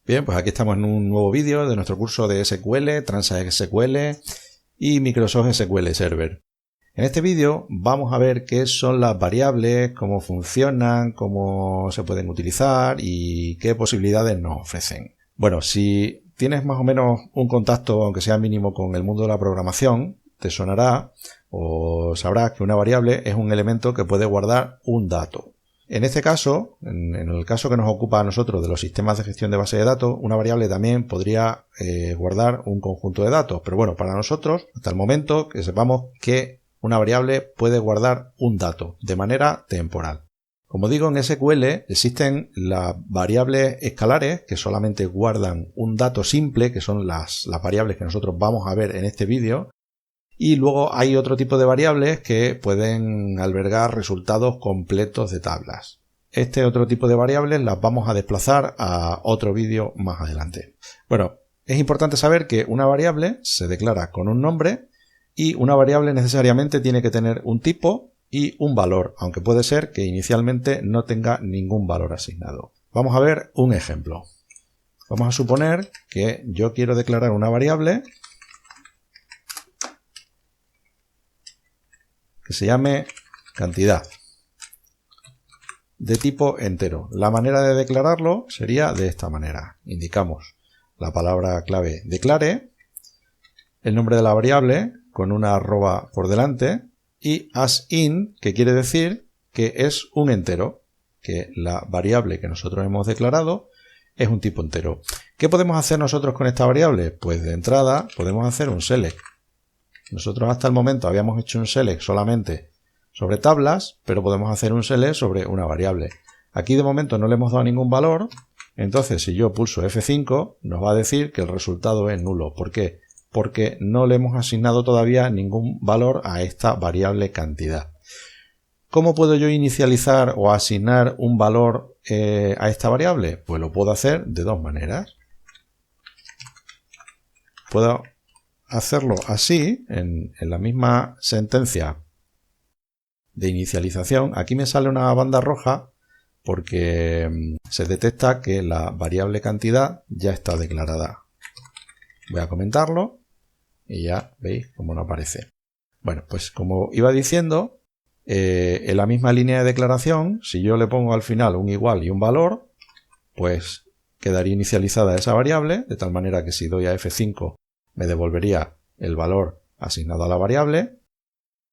Bien, pues aquí estamos en un nuevo vídeo de nuestro curso de SQL, Transact SQL y Microsoft SQL Server. En este vídeo vamos a ver qué son las variables, cómo funcionan, cómo se pueden utilizar y qué posibilidades nos ofrecen. Bueno, si tienes más o menos un contacto, aunque sea mínimo, con el mundo de la programación, te sonará o sabrás que una variable es un elemento que puede guardar un dato. En este caso, en el caso que nos ocupa a nosotros de los sistemas de gestión de base de datos, una variable también podría guardar un conjunto de datos. Pero bueno, para nosotros, hasta el momento, que sepamos que una variable puede guardar un dato de manera temporal. Como digo, en SQL existen las variables escalares que solamente guardan un dato simple, que son las variables que nosotros vamos a ver en este vídeo. Y luego hay otro tipo de variables que pueden albergar resultados completos de tablas. Este otro tipo de variables las vamos a desplazar a otro vídeo más adelante. Bueno, es importante saber que una variable se declara con un nombre y una variable necesariamente tiene que tener un tipo y un valor, aunque puede ser que inicialmente no tenga ningún valor asignado. Vamos a ver un ejemplo. Vamos a suponer que yo quiero declarar una variable que se llame cantidad de tipo entero. La manera de declararlo sería de esta manera. Indicamos la palabra clave declare, el nombre de la variable con una arroba por delante y asInt, que quiere decir que es un entero, que la variable que nosotros hemos declarado es un tipo entero. ¿Qué podemos hacer nosotros con esta variable? Pues de entrada podemos hacer un select. Nosotros hasta el momento habíamos hecho un select solamente sobre tablas, pero podemos hacer un select sobre una variable. Aquí de momento no le hemos dado ningún valor, entonces si yo pulso F5 nos va a decir que el resultado es nulo. ¿Por qué? Porque no le hemos asignado todavía ningún valor a esta variable cantidad. ¿Cómo puedo yo inicializar o asignar un valor a esta variable? Pues lo puedo hacer de dos maneras. Puedo hacerlo así, en la misma sentencia de inicialización. Aquí me sale una banda roja porque se detecta que la variable cantidad ya está declarada. Voy a comentarlo y ya veis cómo no aparece. Bueno, pues como iba diciendo, en la misma línea de declaración, si yo le pongo al final un igual y un valor, pues quedaría inicializada esa variable, de tal manera que si doy a F5 me devolvería el valor asignado a la variable.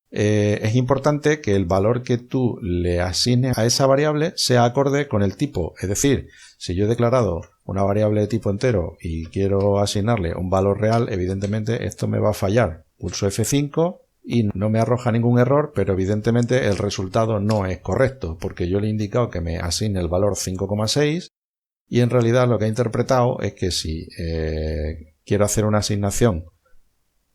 Es importante que el valor que tú le asignes a esa variable sea acorde con el tipo. Es decir, si yo he declarado una variable de tipo entero y quiero asignarle un valor real, evidentemente esto me va a fallar. Pulso F5 y no me arroja ningún error, pero evidentemente el resultado no es correcto, porque yo le he indicado que me asigne el valor 5,6 y en realidad lo que ha interpretado es que si quiero hacer una asignación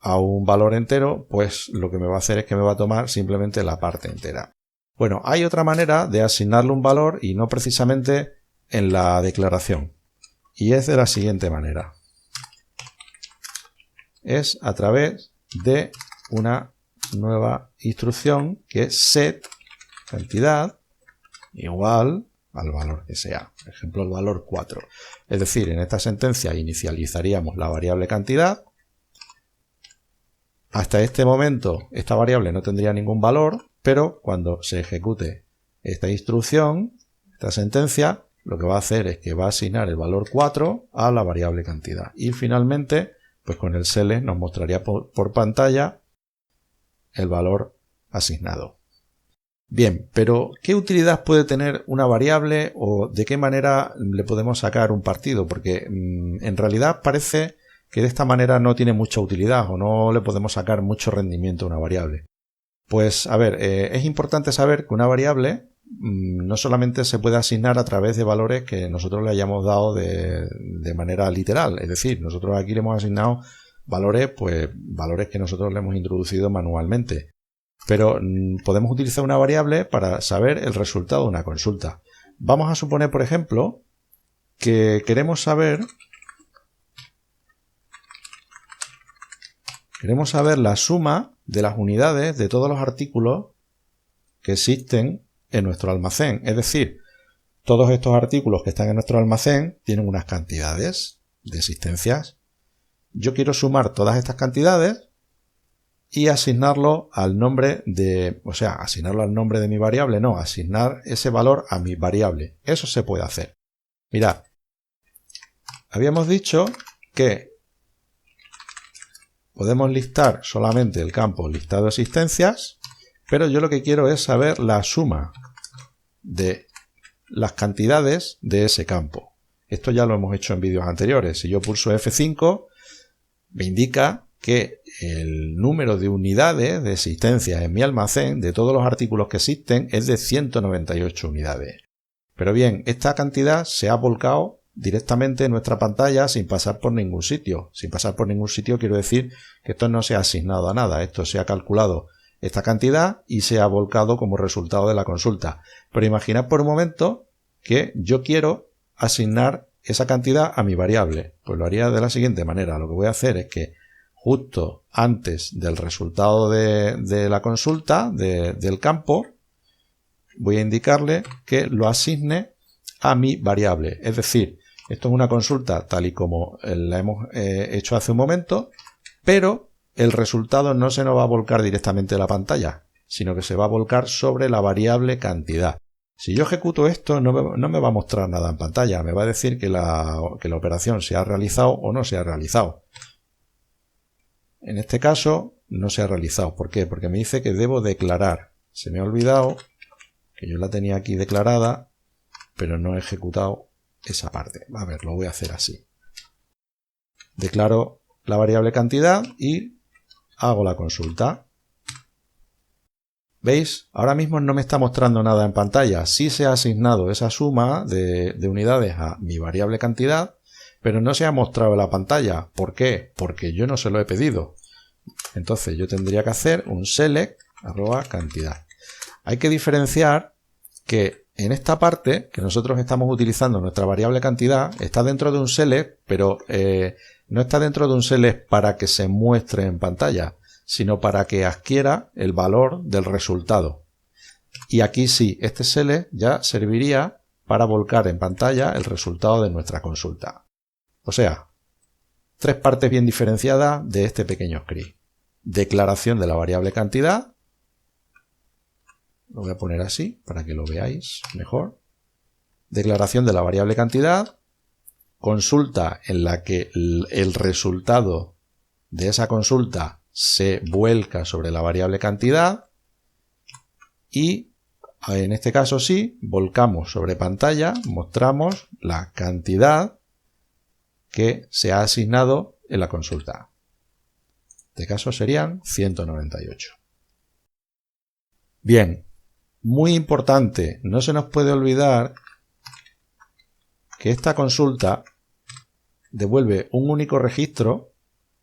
a un valor entero, pues lo que me va a hacer es que me va a tomar simplemente la parte entera. Bueno, hay otra manera de asignarle un valor y no precisamente en la declaración. Y es de la siguiente manera. Es a través de una nueva instrucción que es set cantidad igual al valor que sea. Por ejemplo, el valor 4. Es decir, en esta sentencia inicializaríamos la variable cantidad. Hasta este momento esta variable no tendría ningún valor, pero cuando se ejecute esta instrucción, esta sentencia, lo que va a hacer es que va a asignar el valor 4 a la variable cantidad. Y finalmente, pues con el select nos mostraría por pantalla el valor asignado. Bien, pero ¿qué utilidad puede tener una variable o de qué manera le podemos sacar un partido? Porque en realidad parece que de esta manera no tiene mucha utilidad o no le podemos sacar mucho rendimiento a una variable. Pues a ver, es importante saber que una variable no solamente se puede asignar a través de valores que nosotros le hayamos dado de manera literal, es decir, nosotros aquí le hemos asignado valores, pues valores que nosotros le hemos introducido manualmente. Pero podemos utilizar una variable para saber el resultado de una consulta. Vamos a suponer, por ejemplo, que queremos saber la suma de las unidades de todos los artículos que existen en nuestro almacén. Es decir, todos estos artículos que están en nuestro almacén tienen unas cantidades de existencias. Yo quiero sumar todas estas cantidades y asignarlo al nombre de, asignarlo al nombre de mi variable, no, asignar ese valor a mi variable. Eso se puede hacer. Mirad, habíamos dicho que podemos listar solamente el campo listado de existencias, pero yo lo que quiero es saber la suma de las cantidades de ese campo. Esto ya lo hemos hecho en vídeos anteriores. Si yo pulso F5, me indica que el número de unidades de existencia en mi almacén de todos los artículos que existen es de 198 unidades. Pero bien, esta cantidad se ha volcado directamente en nuestra pantalla sin pasar por ningún sitio. Sin pasar por ningún sitio quiero decir que esto no se ha asignado a nada. Esto se ha calculado esta cantidad y se ha volcado como resultado de la consulta. Pero imaginad por un momento que yo quiero asignar esa cantidad a mi variable. Pues lo haría de la siguiente manera. Lo que voy a hacer es que justo antes del resultado de la consulta del campo, voy a indicarle que lo asigne a mi variable. Es decir, esto es una consulta tal y como la hemos hecho hace un momento, pero el resultado no se nos va a volcar directamente a la pantalla, sino que se va a volcar sobre la variable cantidad. Si yo ejecuto esto, no me va a mostrar nada en pantalla, me va a decir que la operación se ha realizado o no se ha realizado. En este caso, no se ha realizado. ¿Por qué? Porque me dice que debo declarar. Se me ha olvidado que yo la tenía aquí declarada, pero no he ejecutado esa parte. A ver, lo voy a hacer así. Declaro la variable cantidad y hago la consulta. ¿Veis? Ahora mismo no me está mostrando nada en pantalla. Sí se ha asignado esa suma de unidades a mi variable cantidad, pero no se ha mostrado en la pantalla. ¿Por qué? Porque yo no se lo he pedido. Entonces yo tendría que hacer un select @cantidad. Hay que diferenciar que en esta parte que nosotros estamos utilizando nuestra variable cantidad está dentro de un select, pero no está dentro de un select para que se muestre en pantalla, sino para que adquiera el valor del resultado. Y aquí sí, este select ya serviría para volcar en pantalla el resultado de nuestra consulta. O sea, tres partes bien diferenciadas de este pequeño script. Declaración de la variable cantidad. Lo voy a poner así para que lo veáis mejor. Declaración de la variable cantidad. Consulta en la que el resultado de esa consulta se vuelca sobre la variable cantidad. Y en este caso sí, volcamos sobre pantalla, mostramos la cantidad que se ha asignado en la consulta. En este caso serían 198. Bien, muy importante, no se nos puede olvidar que esta consulta devuelve un único registro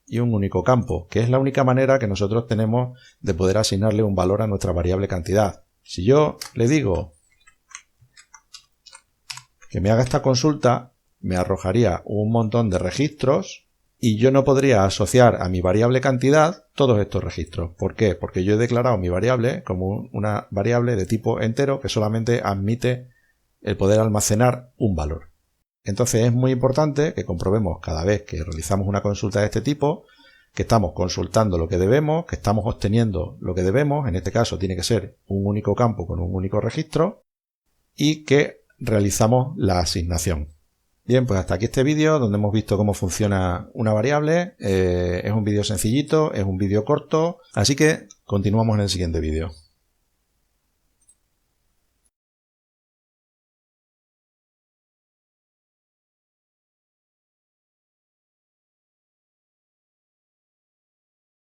y un único campo, que es la única manera que nosotros tenemos de poder asignarle un valor a nuestra variable cantidad. Si yo le digo que me haga esta consulta, me arrojaría un montón de registros y yo no podría asociar a mi variable cantidad todos estos registros. ¿Por qué? Porque yo he declarado mi variable como una variable de tipo entero que solamente admite el poder almacenar un valor. Entonces es muy importante que comprobemos cada vez que realizamos una consulta de este tipo que estamos consultando lo que debemos, que estamos obteniendo lo que debemos, en este caso tiene que ser un único campo con un único registro, y que realizamos la asignación. Bien, pues hasta aquí este vídeo donde hemos visto cómo funciona una variable. Es un vídeo sencillito, es un vídeo corto, así que continuamos en el siguiente vídeo.